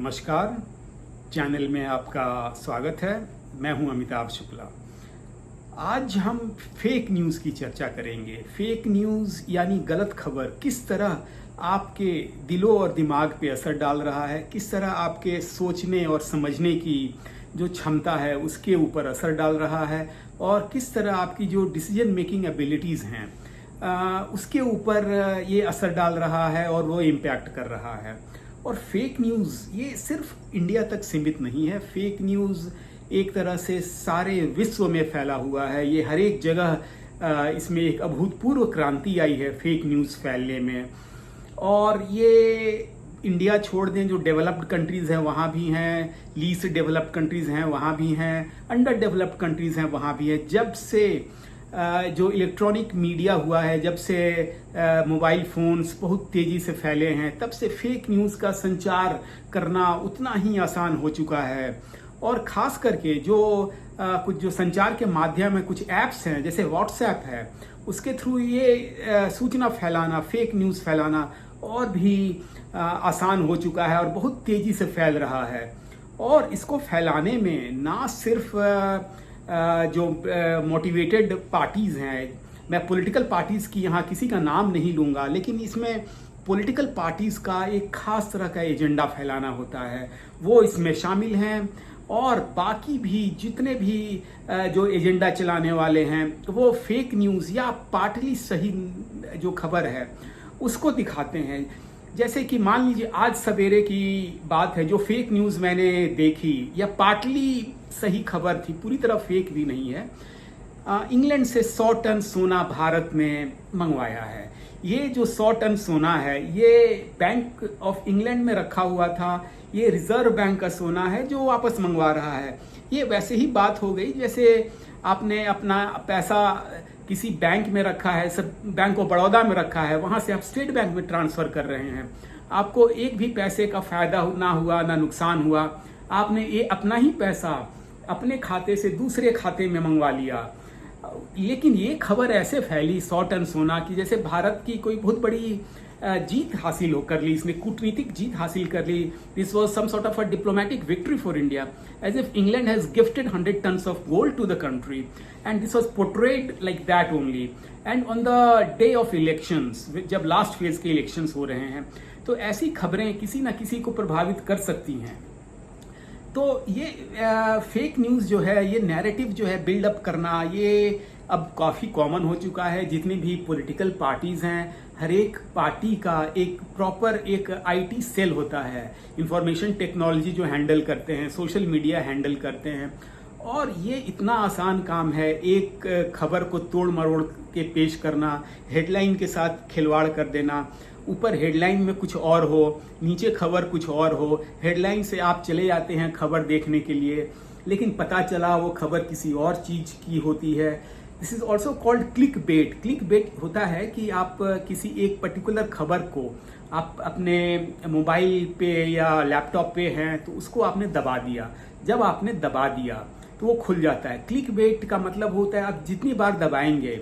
नमस्कार। चैनल में आपका स्वागत है। मैं हूं अमिताभ शुक्ला। आज हम फेक न्यूज़ की चर्चा करेंगे। फेक न्यूज़ यानी गलत खबर किस तरह आपके दिलों और दिमाग पे असर डाल रहा है, किस तरह आपके सोचने और समझने की जो क्षमता है उसके ऊपर असर डाल रहा है, और किस तरह आपकी जो डिसीजन मेकिंग एबिलिटीज़ हैं उसके ऊपर ये असर डाल रहा है और वो इम्पैक्ट कर रहा है। और फेक न्यूज़ ये सिर्फ इंडिया तक सीमित नहीं है। फेक न्यूज़ एक तरह से सारे विश्व में फैला हुआ है। ये हर एक जगह इसमें एक अभूतपूर्व क्रांति आई है फेक न्यूज़ फैलने में। और ये इंडिया छोड़ दें, जो डेवलप्ड कंट्रीज़ हैं वहाँ भी हैं, लीस्ट डेवलप्ड कंट्रीज़ हैं वहाँ भी हैं, अंडर डेवलप्ड कंट्रीज़ हैं वहाँ भी है। जब से जो इलेक्ट्रॉनिक मीडिया हुआ है, जब से मोबाइल फ़ोन्स बहुत तेज़ी से फैले हैं, तब से फेक न्यूज़ का संचार करना उतना ही आसान हो चुका है। और ख़ास करके जो कुछ जो संचार के माध्यम है, कुछ ऐप्स हैं जैसे व्हाट्सएप है, उसके थ्रू ये सूचना फैलाना, फेक न्यूज़ फैलाना और भी आसान हो चुका है और बहुत तेज़ी से फैल रहा है। और इसको फैलाने में ना सिर्फ जो मोटिवेटेड पार्टीज़ हैं, मैं पॉलिटिकल पार्टीज़ की यहाँ किसी का नाम नहीं लूँगा, लेकिन इसमें पॉलिटिकल पार्टीज़ का एक ख़ास तरह का एजेंडा फैलाना होता है, वो इसमें शामिल हैं। और बाकी भी जितने भी जो एजेंडा चलाने वाले हैं वो फेक न्यूज़ या पार्टली सही जो खबर है उसको दिखाते हैं। जैसे कि मान लीजिए आज सवेरे की बात है, जो फेक न्यूज़ मैंने देखी या पार्टली सही खबर थी, पूरी तरह फेक भी नहीं है। इंग्लैंड से 100 टन सोना भारत में मंगवाया है। ये जो 100 टन सोना है ये बैंक ऑफ इंग्लैंड में रखा हुआ था। ये रिजर्व बैंक का सोना है जो वापस मंगवा रहा है। ये वैसे ही बात हो गई जैसे आपने अपना पैसा किसी बैंक में रखा है, सब बैंक ऑफ बड़ौदा में रखा है, वहाँ से आप स्टेट बैंक में ट्रांसफ़र कर रहे हैं। आपको एक भी पैसे का फ़ायदा ना हुआ, ना नुकसान हुआ। आपने ये अपना ही पैसा अपने खाते से दूसरे खाते में मंगवा लिया। लेकिन ये खबर ऐसे फैली 100 टन सोना की, जैसे भारत की कोई बहुत बड़ी जीत हासिल कर ली, इसने कूटनीतिक जीत हासिल कर ली। This was some sort of a diplomatic victory for India, as if England has gifted 100 tons of gold to the country, and this was portrayed like that only. And on the day of elections, जब last phase के elections हो रहे हैं, तो ऐसी खबरें किसी ना किसी को प्रभावित कर सकती हैं। तो ये फेक न्यूज़ जो है, ये नैरेटिव जो है बिल्डअप करना, ये अब काफ़ी कॉमन हो चुका है। जितनी भी पॉलिटिकल पार्टीज़ हैं, हर एक पार्टी का एक प्रॉपर एक आईटी सेल होता है, इंफॉर्मेशन टेक्नोलॉजी जो हैंडल करते हैं, सोशल मीडिया हैंडल करते हैं। और ये इतना आसान काम है एक खबर को तोड़ मरोड़ के पेश करना, हेडलाइन के साथ खिलवाड़ कर देना। ऊपर हेडलाइन में कुछ और हो, नीचे खबर कुछ और हो। हेडलाइन से आप चले जाते हैं खबर देखने के लिए, लेकिन पता चला वो खबर किसी और चीज़ की होती है। This is also called click bait. Click bait होता है कि आप किसी एक पर्टिकुलर खबर को आप अपने मोबाइल पे या लैपटॉप पे हैं तो उसको आपने दबा दिया। जब आपने दबा दिया तो वो खुल जाता है। क्लिक बेट का मतलब होता है आप जितनी बार दबाएंगे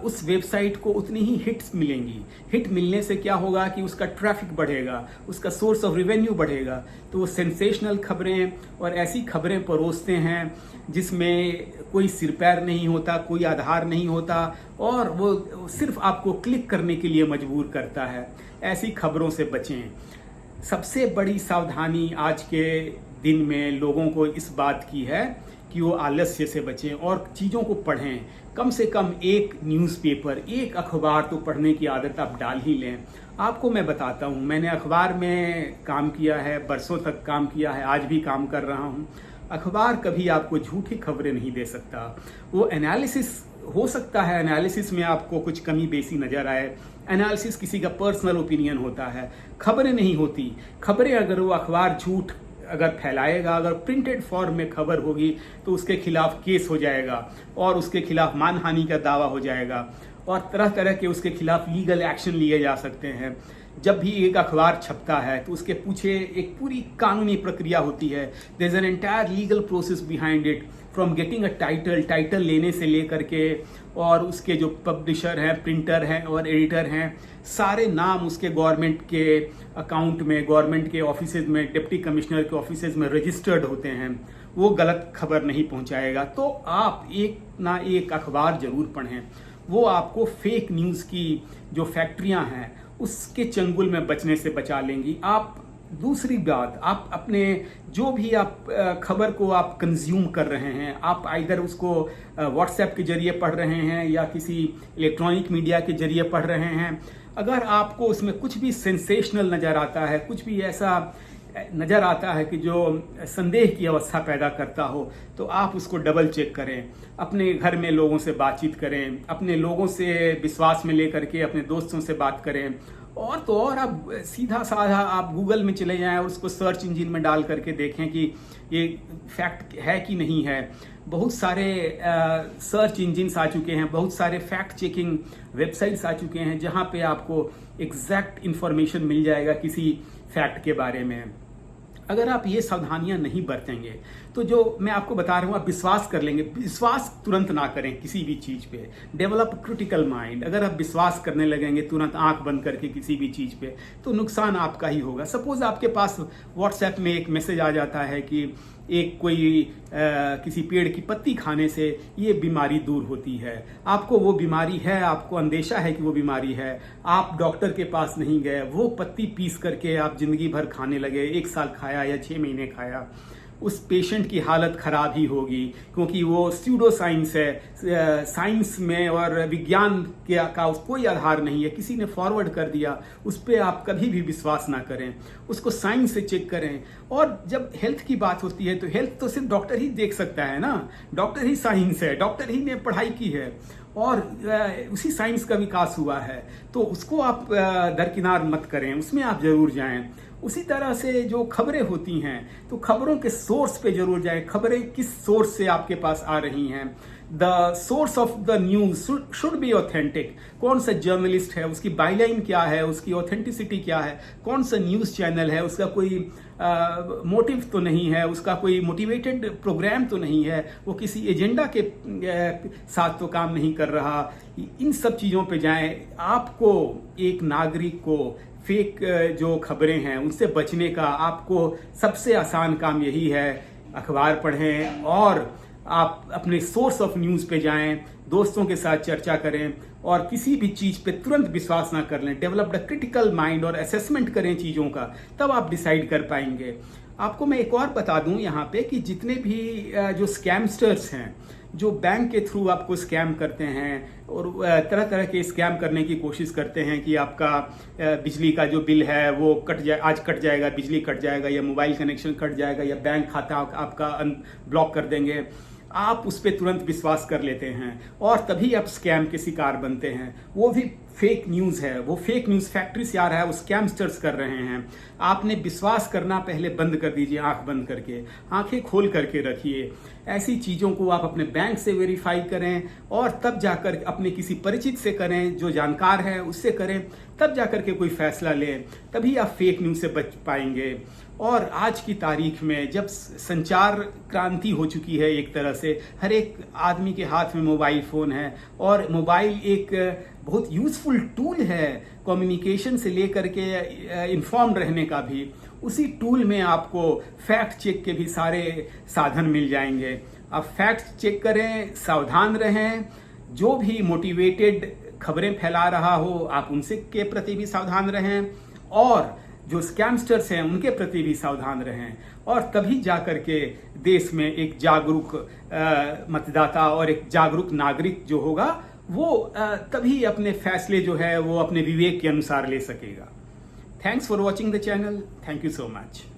उस वेबसाइट को उतनी ही हिट्स मिलेंगी। हिट मिलने से क्या होगा कि उसका ट्रैफिक बढ़ेगा, उसका सोर्स ऑफ रेवेन्यू बढ़ेगा। तो वो सेंसेशनल खबरें और ऐसी खबरें परोसते हैं जिसमें कोई सिर पैर नहीं होता, कोई आधार नहीं होता, और वो सिर्फ आपको क्लिक करने के लिए मजबूर करता है। ऐसी खबरों से बचें। सबसे बड़ी सावधानी आज के दिन में लोगों को इस बात की है कि वो आलस्य से बचें और चीज़ों को पढ़ें। कम से कम एक न्यूज़पेपर, एक अखबार तो पढ़ने की आदत आप डाल ही लें। आपको मैं बताता हूँ, मैंने अखबार में काम किया है, बरसों तक काम किया है, आज भी काम कर रहा हूँ। अखबार कभी आपको झूठी खबरें नहीं दे सकता। वो एनालिसिस हो सकता है, एनालिसिस में आपको कुछ कमी बेसी नज़र आए, एनालिसिस किसी का पर्सनल ओपिनियन होता है, खबरें नहीं होती। खबरें अगर वो अखबार झूठ अगर फैलाएगा, अगर प्रिंटेड फॉर्म में खबर होगी तो उसके खिलाफ केस हो जाएगा और उसके खिलाफ मानहानि का दावा हो जाएगा और तरह तरह के उसके खिलाफ लीगल एक्शन लिए जा सकते हैं। जब भी एक अखबार छपता है तो उसके पीछे एक पूरी कानूनी प्रक्रिया होती है। There is an entire legal process behind it, from getting a title लेने से लेकर के, और उसके जो पब्लिशर हैं, प्रिंटर हैं और एडिटर हैं, सारे नाम उसके गवर्नमेंट के अकाउंट में, गवर्नमेंट के ऑफिसेज में, डिप्टी कमिश्नर के ऑफिसेज में रजिस्टर्ड होते हैं। वो गलत खबर नहीं पहुंचाएगा। तो आप एक ना एक अखबार जरूर पढ़ें, वो आपको फेक न्यूज़ की जो फैक्ट्रियां हैं उसके चंगुल में बचने से बचा लेंगी। आप दूसरी बात, आप अपने जो भी आप खबर को आप कंज्यूम कर रहे हैं, आप आइदर उसको व्हाट्सएप के जरिए पढ़ रहे हैं या किसी इलेक्ट्रॉनिक मीडिया के जरिए पढ़ रहे हैं, अगर आपको उसमें कुछ भी सेंसेशनल नज़र आता है, कुछ भी ऐसा नज़र आता है कि जो संदेह की अवस्था पैदा करता हो, तो आप उसको डबल चेक करें। अपने घर में लोगों से बातचीत करें, अपने लोगों से विश्वास में लेकर के अपने दोस्तों से बात करें, और तो और आप सीधा साधा आप गूगल में चले जाएं और उसको सर्च इंजिन में डाल करके देखें कि ये फैक्ट है कि नहीं है। बहुत सारे सर्च इंजिन्स आ चुके हैं, बहुत सारे फैक्ट चेकिंग वेबसाइट्स आ चुके हैं जहां पे आपको एग्जैक्ट इन्फॉर्मेशन मिल जाएगा किसी फैक्ट के बारे में। अगर आप ये सावधानियां नहीं बरतेंगे तो जो मैं आपको बता रहा हूँ आप विश्वास कर लेंगे। विश्वास तुरंत ना करें किसी भी चीज़ पे। Develop critical mind. अगर आप विश्वास करने लगेंगे तुरंत आंख बंद करके किसी भी चीज़ पे, तो नुकसान आपका ही होगा। सपोज आपके पास व्हाट्सएप में एक मैसेज आ जाता है कि एक कोई किसी पेड़ की पत्ती खाने से ये बीमारी दूर होती है, आपको वो बीमारी है, आपको अंदेशा है कि वो बीमारी है, आप डॉक्टर के पास नहीं गए, वो पत्ती पीस करके आप जिंदगी भर खाने लगे, 1 साल खाया या 6 महीने खाया, उस पेशेंट की हालत खराब ही होगी, क्योंकि वो स्यूडो साइंस है। साइंस में और विज्ञान का कोई आधार नहीं है, किसी ने फॉरवर्ड कर दिया, उस पर आप कभी भी विश्वास ना करें, उसको साइंस से चेक करें। और जब हेल्थ की बात होती है तो हेल्थ तो सिर्फ डॉक्टर ही देख सकता है ना, डॉक्टर ही साइंस है, डॉक्टर ही ने पढ़ाई की है और उसी साइंस का विकास हुआ है, तो उसको आप दरकिनार मत करें, उसमें आप जरूर जाएं। उसी तरह से जो खबरें होती हैं तो खबरों के सोर्स पे जरूर जाएं। खबरें किस सोर्स से आपके पास आ रही हैं, the source of the news should be authentic. कौन सा जर्नलिस्ट है, उसकी बाईलाइन क्या है, उसकी ऑथेंटिसिटी क्या है, कौन सा न्यूज़ चैनल है, उसका कोई मोटिव तो नहीं है, उसका कोई मोटिवेटेड प्रोग्राम तो नहीं है, वो किसी एजेंडा के साथ तो काम नहीं कर रहा। इन सब चीज़ों पे जाएं। आपको एक नागरिक को फेक जो खबरें हैं उनसे बचने का आपको सबसे आसान काम यही है, अखबार पढ़ें और आप अपने सोर्स ऑफ न्यूज़ पे जाएं, दोस्तों के साथ चर्चा करें और किसी भी चीज़ पे तुरंत विश्वास ना कर लें। डेवलप द क्रिटिकल माइंड और असेसमेंट करें चीज़ों का, तब आप डिसाइड कर पाएंगे। आपको मैं एक और बता दूं यहाँ पे कि जितने भी जो स्कैमस्टर्स हैं, जो बैंक के थ्रू आपको स्कैम करते हैं और तरह तरह के स्कैम करने की कोशिश करते हैं कि आपका बिजली का जो बिल है वो आज कट जाएगा, बिजली कट जाएगा या मोबाइल कनेक्शन कट जाएगा या बैंक खाता आपका ब्लॉक कर देंगे, आप उस पर तुरंत विश्वास कर लेते हैं और तभी आप स्कैम के शिकार बनते हैं। वो भी फेक न्यूज़ है, वो फेक न्यूज़ फैक्ट्री से आ रहा है, वो स्कैमस्टर्स कर रहे हैं। आपने विश्वास करना पहले बंद कर दीजिए, आंख बंद करके, आंखें खोल करके रखिए। ऐसी चीज़ों को आप अपने बैंक से वेरीफाई करें और तब जाकर अपने किसी परिचित से करें, जो जानकार है उससे करें, तब जाकर के कोई फैसला लें, तभी आप फेक न्यूज़ से बच पाएंगे। और आज की तारीख में जब संचार क्रांति हो चुकी है, एक तरह से हर एक आदमी के हाथ में मोबाइल फ़ोन है और मोबाइल एक बहुत यूज़फुल टूल है कम्युनिकेशन से लेकर के इन्फॉर्म रहने का भी। उसी टूल में आपको फैक्ट चेक के भी सारे साधन मिल जाएंगे। आप फैक्ट चेक करें, सावधान रहें। जो भी मोटिवेटेड खबरें फैला रहा हो आप उनसे के प्रति भी सावधान रहें और जो स्कैमस्टर्स हैं उनके प्रति भी सावधान रहें, और तभी जाकर के देश में एक जागरूक मतदाता और एक जागरूक नागरिक जो होगा वो तभी अपने फैसले जो है वो अपने विवेक के अनुसार ले सकेगा। Thanks for watching the channel. Thank you so much.